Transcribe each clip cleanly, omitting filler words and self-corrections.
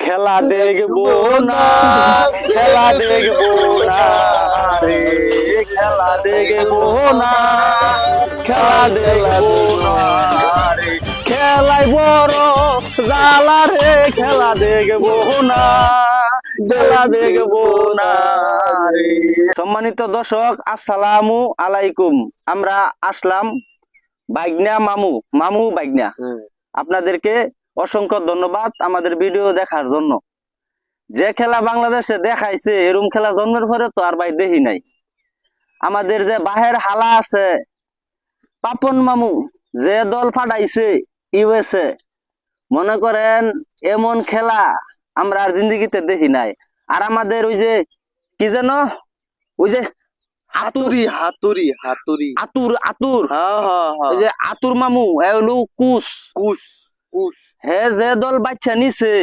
খেলা দেখবো না, খেলা দেখবো না রে, খেলা দেখবো না, খেলা দেখবো না রে, খেলাই বড় জ্বালা রে, খেলা দেখবো না, খেলা দেখবো না রে। সম্মানিত দর্শক, আসসালামু আলাইকুম। আমরা আসলাম বাইগনা মামু মামু বাইগনা। আপনাদেরকে অসংখ্য ধন্যবাদ আমাদের ভিডিও দেখার জন্য। যে খেলা বাংলাদেশে দেখাইছে এরকম খেলা জন্মের পরে তো আর ভাই দেখি নাই। আমাদের যে বাহের হালা আছে পাপন মামু, যে দল ফাটাইছে ইউএসএ, মনে করেন এমন খেলা আমরা আর জিন্দগিতে দেখি নাই। আর আমাদের ওই যে কি যেন ওই যে হাতুরি হাতুরি হাতুরি আতুর আতুর হ্যাঁ ওই যে আতুর মামু হলো কুস কুশ কুশ হে যে দল বাচ্চা নিছে,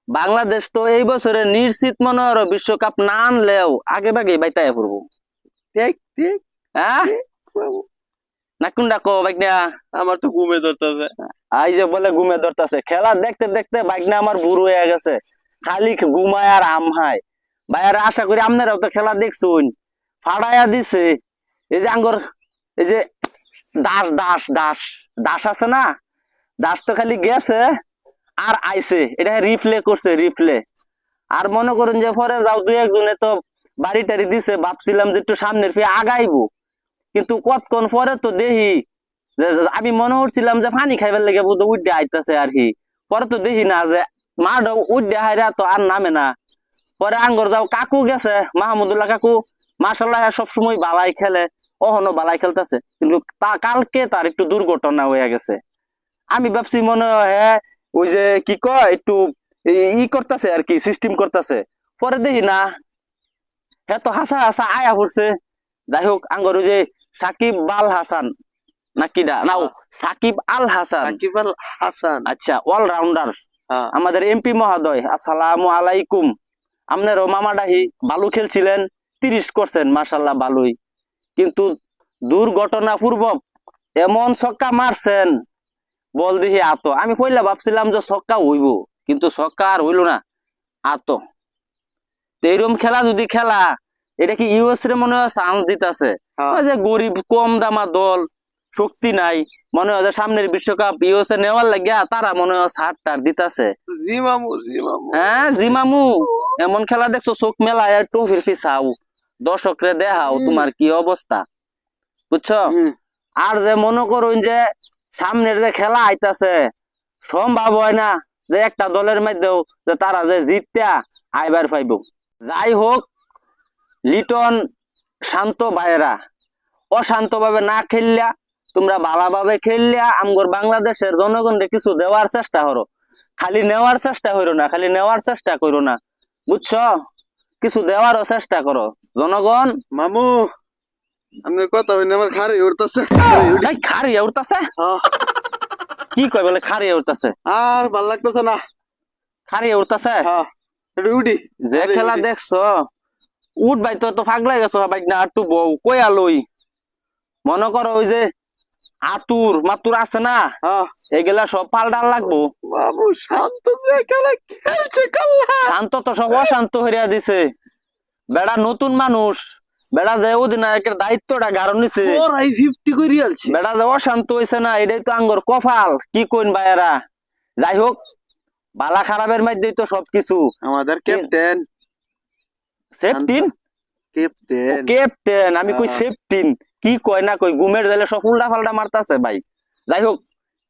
বাংলাদেশ তো এই বছরে নিশ্চিত মনে হয় বিশ্বকাপ না আনলেও আগে ভাগে বাইতায় পড়বো। ঠিক ঠিক হ্যাঁ না কোনটা কো বাইকনা? আমার তো ঘুমে ধরতেছে। এই যে বলে ঘুমে ধরতেছে, খেলা দেখতে দেখতে বাইকনা আমার বুড়ো হয়ে গেছে, খালি ঘুমায় আর আমহায়। ভাইয়ারা আশা করি আপনারাও তো খেলা দেখছুন, ফাড়াইয়া দিছে। এই যে আঙ্গর এই যে দাস দাস দাস দাস আছে না, দাস তো খালি গেছে আর আইছে, এটা রিপ্লে করছে রিপ্লে। আর মনে করুন যে পরে যাও দুই একজনে তো বাড়ি টাড়ি দিছে, ভাবছিলাম যে একটু সামনের ফিরে আগাইবো, কিন্তু কতক্ষণ পরে তো দেখি যে আমি মনে করছিলাম যে পানি খাইবার লেগে বোধ উড্ডে আইতাছে আর কি। পরে তো দেখি না যে মাঠ উড্ডে হাইরা তো আর নামে না। পরে আঙ্গর যাও কাকু গেছে, মাহমুদুল্লাহ কাকু, মাশাল্লাহ সবসময় বালাই খেলে, অহনো বালাই খেলতেছে, কিন্তু কালকে তার একটু দুর্ঘটনা হয়ে গেছে। আমি ভাবছি মনে হয় ওই যে কি কয় একটু ই করতেছে আর কি, সিস্টেম করতেছে। পরে দেখি না, হ্যাঁ তো হাসা হাসা আয়া পড়ছে। যাই হোক আঙ্গর ওই যে সাকিব আল হাসান নাকিডা নাও, সাকিব আল হাসান, সাকিব আল হাসান, আচ্ছা অলরাউন্ডার আমাদের এমপি মহোদয়, আসসালামু আলাইকুম। আপনারও মামাডাহি বালু খেলছিলেন, 30 করছেন, মাশাল্লাহ বালুই, কিন্তু দুর্ঘটনা পূর্বক এমন ছক্কা মারছেন বল দিহি আতো। আমি পয়লা ভাবছিলাম যে ছক্কা হইব, কিন্তু ছক্কা আর হইল না, আতো। এইরকম খেলা যদি খেলা, এটা কি ইউএস রে মনে হয় চান্স দিতেছে? যে গরিব কম দামা দল, শক্তি নাই, মনে হয় যে সামনের বিশ্বকাপ ইউএসএ নেওয়ার লাগিয়া তারা মনে হয় ছাড় টার দিতেছে। জি মামু জি মামু, হ্যাঁ জি মামু, এমন খেলা দেখছো চোখ মেলায় টুফির পিছাও, দর্শকরে দেখাও তোমার কি অবস্থা, বুঝছো? আর যে মনে করুন যে সামনের যে খেলা আইতাছে, সম্ভব হয় না যে একটা দলের মধ্যেও যে তারা যে জিততা আইবার পাইব। যাই হোক, লিটন শান্ত ভাইয়েরা, অশান্ত ভাবে না খেললা, তোমরা ভালোভাবে খেললা আমগর বাংলাদেশের জনগণকে কিছু দেওয়ার চেষ্টা করো, খালি নেওয়ার চেষ্টা করো না, খালি নেওয়ার চেষ্টা করো না, বুঝছো? কিছু দেওয়ারও চেষ্টা করো জনগণ। মামু আপনার কথা হইনি আমার খারে উঠতেছে। খারিয়া উঠতেছে কি কয় বলে? খারিয়া উঠতেছে আর ভাল লাগতেছে না, খারিয়া উঠতেছে। হ্যাঁ একটু উঠি। যে খেলা দেখছো উঠ ভাই, তো ফাগলাই গেছো ভাই না, একটু বউ কই আলোই। মনে করো ওই যে আতুর মাতুর আছে না, এগুলা সব পাল্টার লাগবো। বাবু শান্ত যে খেলা খেলছে কাল্লা, শান্ত তো সব অশান্ত হইয়া দিছে। বেড়া নতুন মানুষ, বেড়া যে অধিনায়কের দায়িত্বটা গাড়ো নিছে, 450 করে আলছে। বেড়া যে অশান্ত হইছে না, এটাই তো আঙ্গর কপাল, কি কইন ভাইয়েরা। যাই হোক, বালা খারাপের মধ্যেই তো সবকিছু। আমাদের ক্যাপ্টেন সেফটিন ক্যাপ্টেন ক্যাপ্টেন, আমি কই সেফটিন, কি কয় না কই, ঘুমের জালে সব উল্টা পাল্টা মারতাছে ভাই। যাই হোক,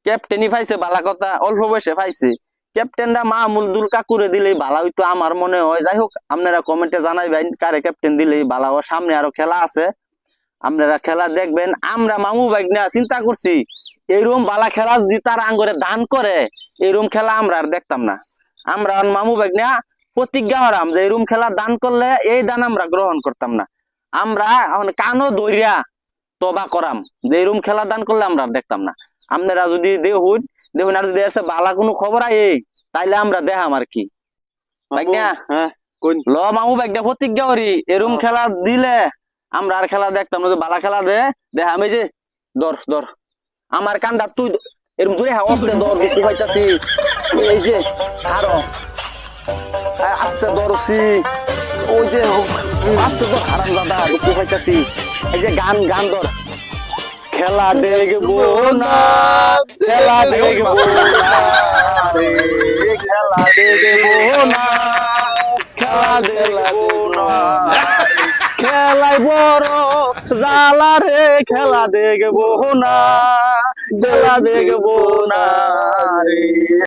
ক্যাপ্টেনই পাইছে বালা কথা, অল্প বয়সে পাইছে। ক্যাপ্টেনরা মাহমুদুল কাকুরে দিলেই ভালো হইতো আমার মনে হয়। যাই হোক, আপনারা কমেন্টে জানাইবেন কারে ক্যাপ্টেন দিলেই ভালো হয়। সামনে আরো খেলা আছে, আপনারা খেলা দেখবেন। আমরা মামু ভাই না চিন্তা করছি, এরকম বালা খেলা যদি তারা আঙ্গরে দান করে, এরকম খেলা আমরা আর দেখতাম না। আমরা মামু ভাই না প্রতিজ্ঞা হারাম যে এরকম খেলা দান করলে এই দান আমরা গ্রহণ করতাম না। আমরা কানো দইরা তবা করাম যে এরকম খেলা দান করলে আমরা দেখতাম না। আপনারা যদি দেখুন দেখুন, আর যদি এসে বালা কোনো খবর আয়ে তাইলে আমরা দেখাম আর কি। ল মামু ভাইটা প্রতিজ্ঞা করি, এরকম খেলা দিলে আমরা আর খেলা দেখতাম না। বালা খেলা দেখ আমি যে দর দর আমার কান্দা, তুই এরকম জোরে অস্তে দর বুকু পাইতাছি, এই যে আরো আস্তে ধরছি ওই যে আস্তে ধর হারাম দাদা রুকু পাইতাছি এই যে গান গান ধর খেলা দেখবো না খেলা দেখবো না রে খেলা দেখবো না খেলা দেখবো না খেলাই বড় জ্বালা রে খেলা দেখবো না খেলা দেখবো না রে